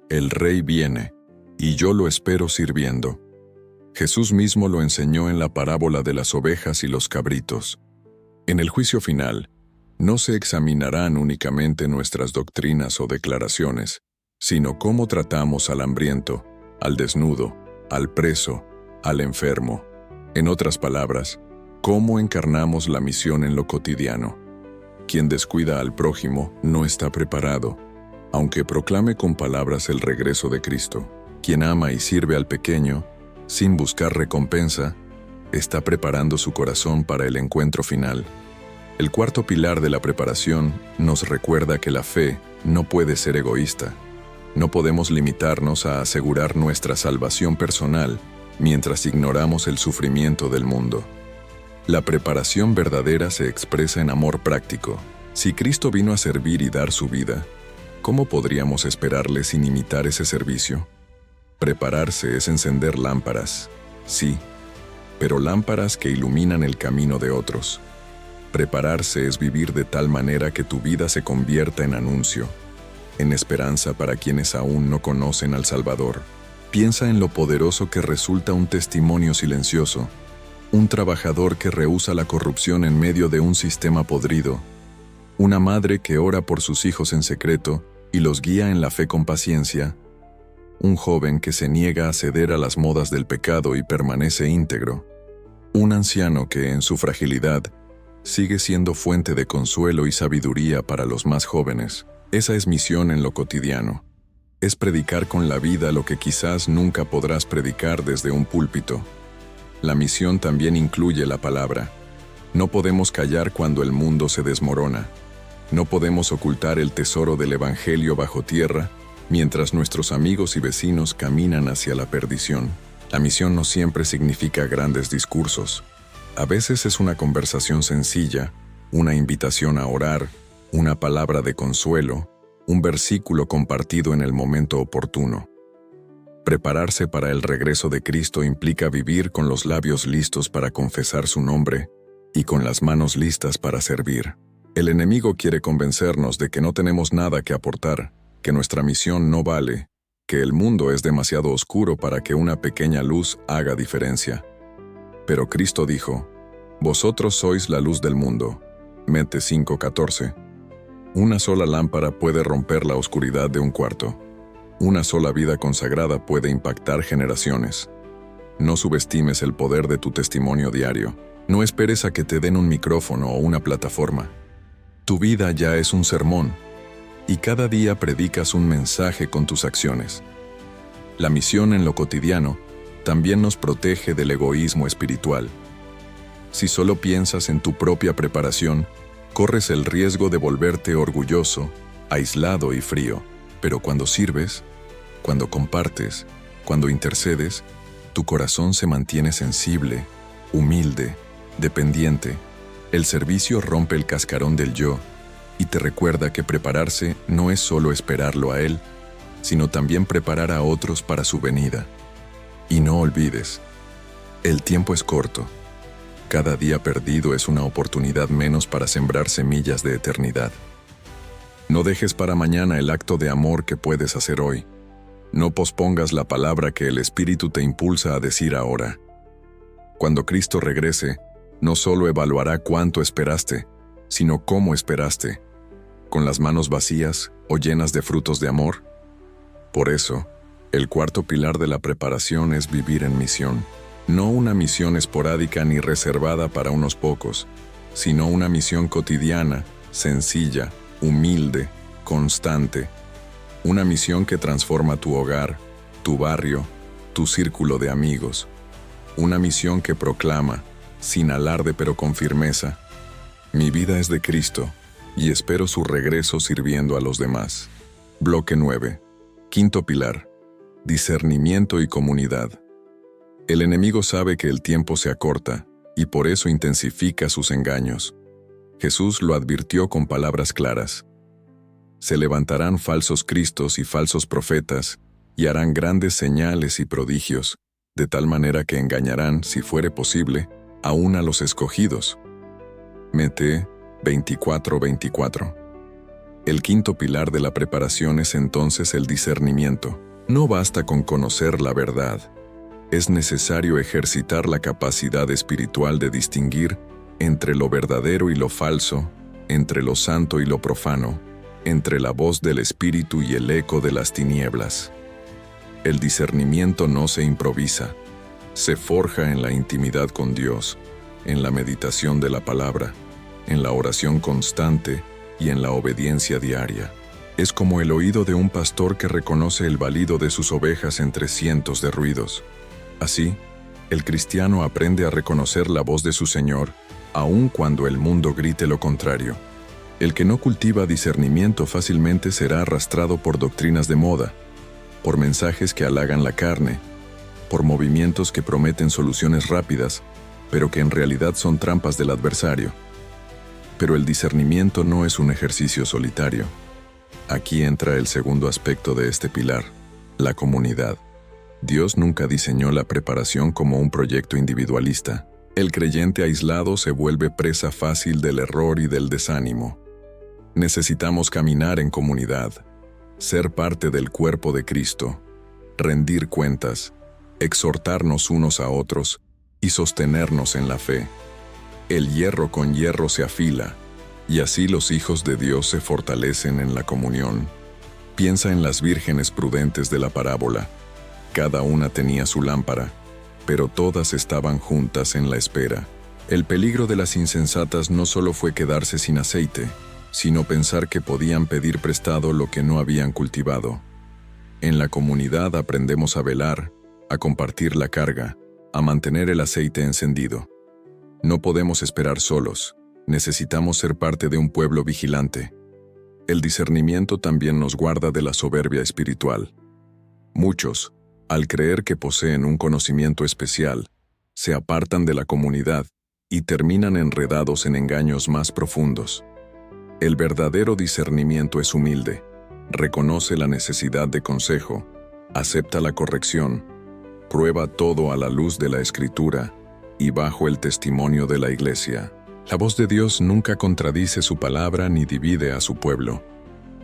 el Rey viene, y yo lo espero sirviendo. Jesús mismo lo enseñó en la parábola de las ovejas y los cabritos. En el juicio final, no se examinarán únicamente nuestras doctrinas o declaraciones, sino cómo tratamos al hambriento, al desnudo, al preso, al enfermo. En otras palabras, cómo encarnamos la misión en lo cotidiano. Quien descuida al prójimo no está preparado, aunque proclame con palabras el regreso de Cristo. Quien ama y sirve al pequeño, sin buscar recompensa, está preparando su corazón para el encuentro final. El cuarto pilar de la preparación nos recuerda que la fe no puede ser egoísta. No podemos limitarnos a asegurar nuestra salvación personal mientras ignoramos el sufrimiento del mundo. La preparación verdadera se expresa en amor práctico. Si Cristo vino a servir y dar su vida, ¿cómo podríamos esperarle sin imitar ese servicio? Prepararse es encender lámparas, sí, pero lámparas que iluminan el camino de otros. Prepararse es vivir de tal manera que tu vida se convierta en anuncio, en esperanza para quienes aún no conocen al Salvador. Piensa en lo poderoso que resulta un testimonio silencioso, un trabajador que rehúsa la corrupción en medio de un sistema podrido, una madre que ora por sus hijos en secreto y los guía en la fe con paciencia, un joven que se niega a ceder a las modas del pecado y permanece íntegro, un anciano que, en su fragilidad, sigue siendo fuente de consuelo y sabiduría para los más jóvenes. Esa es misión en lo cotidiano. Es predicar con la vida lo que quizás nunca podrás predicar desde un púlpito. La misión también incluye la palabra. No podemos callar cuando el mundo se desmorona. No podemos ocultar el tesoro del Evangelio bajo tierra mientras nuestros amigos y vecinos caminan hacia la perdición. La misión no siempre significa grandes discursos. A veces es una conversación sencilla, una invitación a orar, una palabra de consuelo, un versículo compartido en el momento oportuno. Prepararse para el regreso de Cristo implica vivir con los labios listos para confesar su nombre y con las manos listas para servir. El enemigo quiere convencernos de que no tenemos nada que aportar, que nuestra misión no vale, que el mundo es demasiado oscuro para que una pequeña luz haga diferencia. Pero Cristo dijo: «Vosotros sois la luz del mundo». Mete 5:14. Una sola lámpara puede romper la oscuridad de un cuarto. Una sola vida consagrada puede impactar generaciones. No subestimes el poder de tu testimonio diario. No esperes a que te den un micrófono o una plataforma. Tu vida ya es un sermón, y cada día predicas un mensaje con tus acciones. La misión en lo cotidiano también nos protege del egoísmo espiritual. Si solo piensas en tu propia preparación, corres el riesgo de volverte orgulloso, aislado y frío. Pero cuando sirves, cuando compartes, cuando intercedes, tu corazón se mantiene sensible, humilde, dependiente. El servicio rompe el cascarón del yo y te recuerda que prepararse no es solo esperarlo a Él, sino también preparar a otros para su venida. Y no olvides, el tiempo es corto. Cada día perdido es una oportunidad menos para sembrar semillas de eternidad. No dejes para mañana el acto de amor que puedes hacer hoy. No pospongas la palabra que el Espíritu te impulsa a decir ahora. Cuando Cristo regrese, no solo evaluará cuánto esperaste, sino cómo esperaste, con las manos vacías o llenas de frutos de amor. Por eso, el cuarto pilar de la preparación es vivir en misión. No una misión esporádica ni reservada para unos pocos, sino una misión cotidiana, sencilla, humilde, constante. Una misión que transforma tu hogar, tu barrio, tu círculo de amigos. Una misión que proclama, sin alarde pero con firmeza: mi vida es de Cristo y espero su regreso sirviendo a los demás. Bloque 9. Quinto pilar: discernimiento y comunidad. El enemigo sabe que el tiempo se acorta y por eso intensifica sus engaños. Jesús lo advirtió con palabras claras: se levantarán falsos cristos y falsos profetas y harán grandes señales y prodigios, de tal manera que engañarán, si fuere posible, aún a los escogidos. Mateo 24:24. El quinto pilar de la preparación es entonces el discernimiento. No basta con conocer la verdad. Es necesario ejercitar la capacidad espiritual de distinguir entre lo verdadero y lo falso, entre lo santo y lo profano, entre la voz del Espíritu y el eco de las tinieblas. El discernimiento no se improvisa, se forja en la intimidad con Dios, en la meditación de la palabra, en la oración constante y en la obediencia diaria. Es como el oído de un pastor que reconoce el balido de sus ovejas entre cientos de ruidos. Así, el cristiano aprende a reconocer la voz de su Señor, aun cuando el mundo grite lo contrario. El que no cultiva discernimiento fácilmente será arrastrado por doctrinas de moda, por mensajes que halagan la carne, por movimientos que prometen soluciones rápidas, pero que en realidad son trampas del adversario. Pero el discernimiento no es un ejercicio solitario. Aquí entra el segundo aspecto de este pilar: la comunidad. Dios nunca diseñó la preparación como un proyecto individualista. El creyente aislado se vuelve presa fácil del error y del desánimo. Necesitamos caminar en comunidad, ser parte del cuerpo de Cristo, rendir cuentas, exhortarnos unos a otros y sostenernos en la fe. El hierro con hierro se afila, y así los hijos de Dios se fortalecen en la comunión. Piensa en las vírgenes prudentes de la parábola. Cada una tenía su lámpara, pero todas estaban juntas en la espera. El peligro de las insensatas no solo fue quedarse sin aceite, sino pensar que podían pedir prestado lo que no habían cultivado. En la comunidad aprendemos a velar, a compartir la carga, a mantener el aceite encendido. No podemos esperar solos, necesitamos ser parte de un pueblo vigilante. El discernimiento también nos guarda de la soberbia espiritual. Muchos, al creer que poseen un conocimiento especial, se apartan de la comunidad y terminan enredados en engaños más profundos. El verdadero discernimiento es humilde, reconoce la necesidad de consejo, acepta la corrección, prueba todo a la luz de la Escritura y bajo el testimonio de la Iglesia. La voz de Dios nunca contradice su palabra ni divide a su pueblo.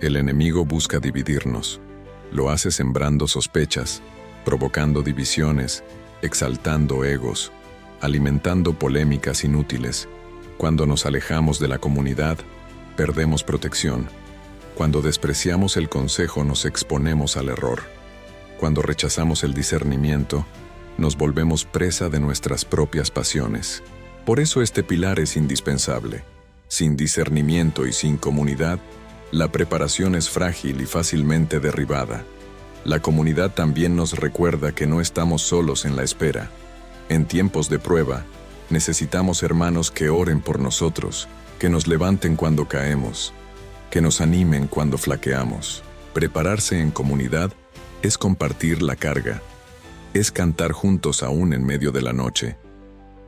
El enemigo busca dividirnos. Lo hace sembrando sospechas, provocando divisiones, exaltando egos, alimentando polémicas inútiles. Cuando nos alejamos de la comunidad, perdemos protección. Cuando despreciamos el consejo, nos exponemos al error. Cuando rechazamos el discernimiento, nos volvemos presa de nuestras propias pasiones. Por eso este pilar es indispensable. Sin discernimiento y sin comunidad, la preparación es frágil y fácilmente derribada. La comunidad también nos recuerda que no estamos solos en la espera. En tiempos de prueba, necesitamos hermanos que oren por nosotros, que nos levanten cuando caemos, que nos animen cuando flaqueamos. Prepararse en comunidad es compartir la carga, es cantar juntos aún en medio de la noche,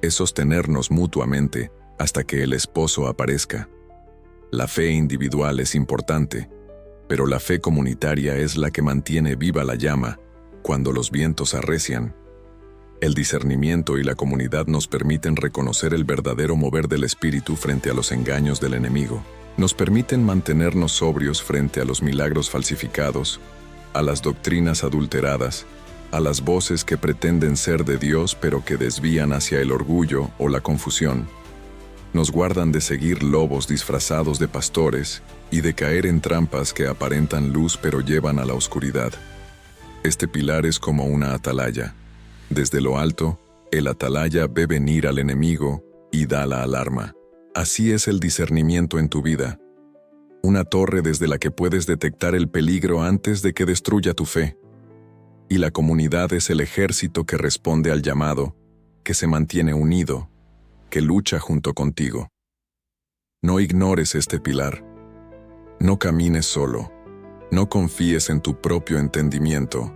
es sostenernos mutuamente hasta que el esposo aparezca. La fe individual es importante, pero la fe comunitaria es la que mantiene viva la llama cuando los vientos arrecian. El discernimiento y la comunidad nos permiten reconocer el verdadero mover del Espíritu frente a los engaños del enemigo. Nos permiten mantenernos sobrios frente a los milagros falsificados, a las doctrinas adulteradas a las voces que pretenden ser de Dios pero que desvían hacia el orgullo o la confusión. Nos guardan de seguir lobos disfrazados de pastores y de caer en trampas que aparentan luz pero llevan a la oscuridad. Este pilar es como una atalaya. Desde lo alto, el atalaya ve venir al enemigo y da la alarma. Así es el discernimiento en tu vida. Una torre desde la que puedes detectar el peligro antes de que destruya tu fe. Y la comunidad es el ejército que responde al llamado, que se mantiene unido, que lucha junto contigo. No ignores este pilar. No camines solo. No confíes en tu propio entendimiento.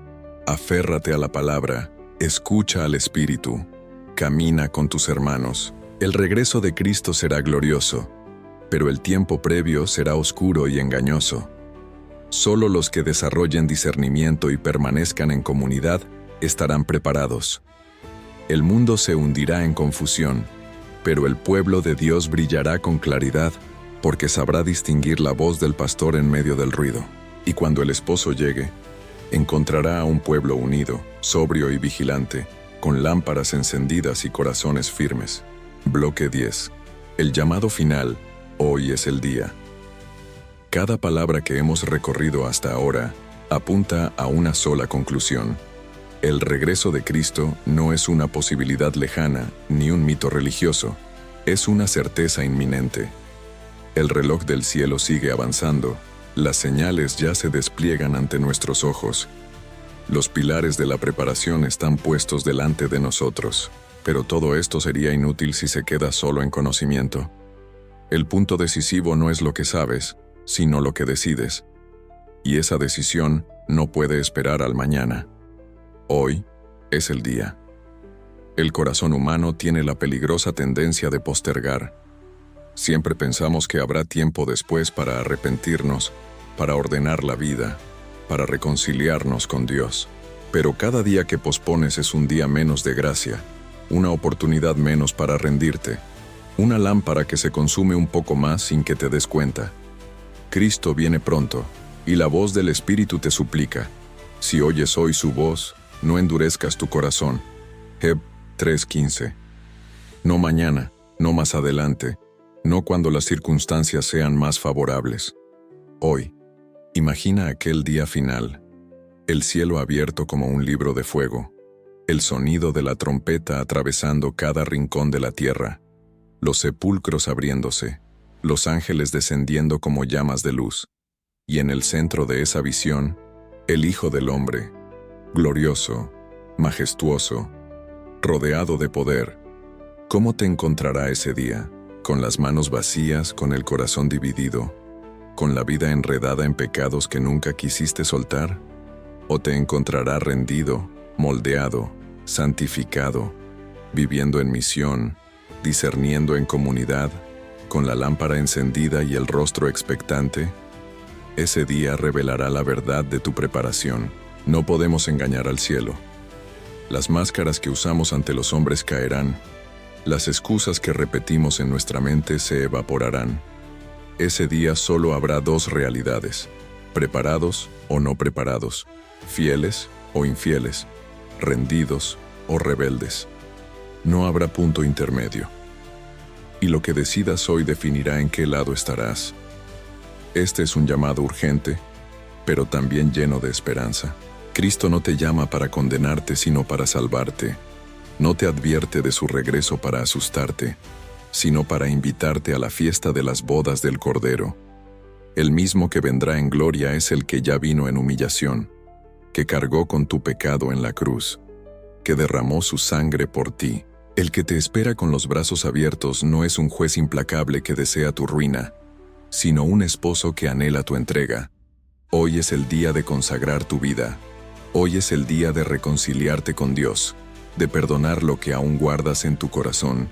Aférrate a la palabra, escucha al Espíritu, camina con tus hermanos. El regreso de Cristo será glorioso, pero el tiempo previo será oscuro y engañoso. Solo los que desarrollen discernimiento y permanezcan en comunidad estarán preparados. El mundo se hundirá en confusión, pero el pueblo de Dios brillará con claridad, porque sabrá distinguir la voz del pastor en medio del ruido. Y cuando el esposo llegue, encontrará a un pueblo unido, sobrio y vigilante, con lámparas encendidas y corazones firmes. Bloque 10. El llamado final, hoy es el día. Cada palabra que hemos recorrido hasta ahora apunta a una sola conclusión. El regreso de Cristo no es una posibilidad lejana ni un mito religioso, es una certeza inminente. El reloj del cielo sigue avanzando, las señales ya se despliegan ante nuestros ojos. Los pilares de la preparación están puestos delante de nosotros, pero todo esto sería inútil si se queda solo en conocimiento. El punto decisivo no es lo que sabes, sino lo que decides. Y esa decisión no puede esperar al mañana. Hoy es el día. El corazón humano tiene la peligrosa tendencia de postergar. Siempre pensamos que habrá tiempo después para arrepentirnos, para ordenar la vida, para reconciliarnos con Dios. Pero cada día que pospones es un día menos de gracia, una oportunidad menos para rendirte, una lámpara que se consume un poco más sin que te des cuenta. Cristo viene pronto, y la voz del Espíritu te suplica. Si oyes hoy su voz, no endurezcas tu corazón. Heb 3:15. No mañana, no más adelante, no cuando las circunstancias sean más favorables. Hoy, imagina aquel día final, el cielo abierto como un libro de fuego, el sonido de la trompeta atravesando cada rincón de la tierra, los sepulcros abriéndose, los ángeles descendiendo como llamas de luz, y en el centro de esa visión, el Hijo del Hombre, glorioso, majestuoso, rodeado de poder. ¿Cómo te encontrará ese día? ¿Con las manos vacías, con el corazón dividido, con la vida enredada en pecados que nunca quisiste soltar? ¿O te encontrará rendido, moldeado, santificado, viviendo en misión, discerniendo en comunidad, con la lámpara encendida y el rostro expectante? Ese día revelará la verdad de tu preparación. No podemos engañar al cielo. Las máscaras que usamos ante los hombres caerán. Las excusas que repetimos en nuestra mente se evaporarán. Ese día solo habrá dos realidades: preparados o no preparados, fieles o infieles, rendidos o rebeldes. No habrá punto intermedio. Y lo que decidas hoy definirá en qué lado estarás. Este es un llamado urgente, pero también lleno de esperanza. Cristo no te llama para condenarte, sino para salvarte. No te advierte de su regreso para asustarte, sino para invitarte a la fiesta de las bodas del Cordero. El mismo que vendrá en gloria es el que ya vino en humillación, que cargó con tu pecado en la cruz, que derramó su sangre por ti. El que te espera con los brazos abiertos no es un juez implacable que desea tu ruina, sino un esposo que anhela tu entrega. Hoy es el día de consagrar tu vida. Hoy es el día de reconciliarte con Dios, de perdonar lo que aún guardas en tu corazón,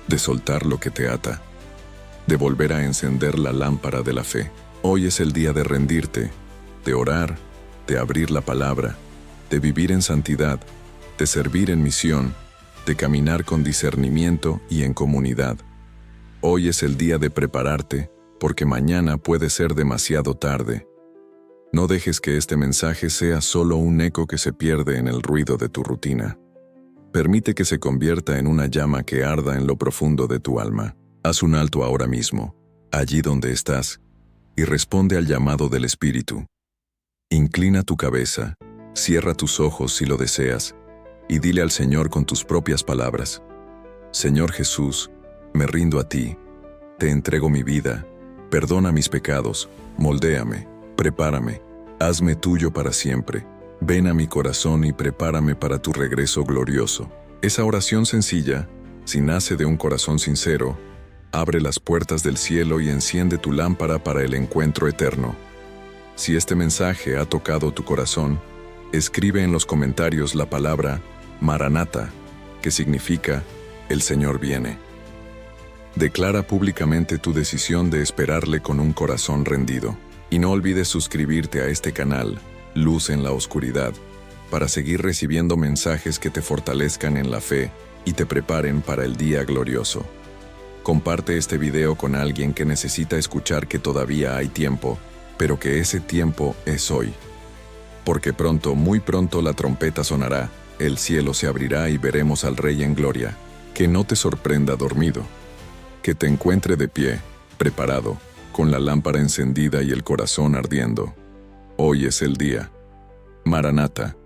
de soltar lo que te ata, de volver a encender la lámpara de la fe. Hoy es el día de rendirte, de orar, de abrir la palabra, de vivir en santidad, de servir en misión, de caminar con discernimiento y en comunidad. Hoy es el día de prepararte, porque mañana puede ser demasiado tarde. No dejes que este mensaje sea solo un eco que se pierde en el ruido de tu rutina. Permite que se convierta en una llama que arda en lo profundo de tu alma. Haz un alto ahora mismo, allí donde estás, y responde al llamado del Espíritu. Inclina tu cabeza, cierra tus ojos si lo deseas, y dile al Señor con tus propias palabras: Señor Jesús, me rindo a ti, te entrego mi vida, perdona mis pecados, moldéame, prepárame, hazme tuyo para siempre, ven a mi corazón y prepárame para tu regreso glorioso. Esa oración sencilla, si nace de un corazón sincero, abre las puertas del cielo y enciende tu lámpara para el encuentro eterno. Si este mensaje ha tocado tu corazón, escribe en los comentarios la palabra Maranata, que significa El Señor viene. Declara públicamente tu decisión de esperarle con un corazón rendido. Y no olvides suscribirte a este canal, Luz en la Oscuridad, para seguir recibiendo mensajes que te fortalezcan en la fe y te preparen para el día glorioso. Comparte este video con alguien que necesita escuchar que todavía hay tiempo, pero que ese tiempo es hoy. Porque pronto, muy pronto la trompeta sonará, el cielo se abrirá y veremos al Rey en gloria. Que no te sorprenda dormido. Que te encuentre de pie, preparado, con la lámpara encendida y el corazón ardiendo. Hoy es el día. Maranata.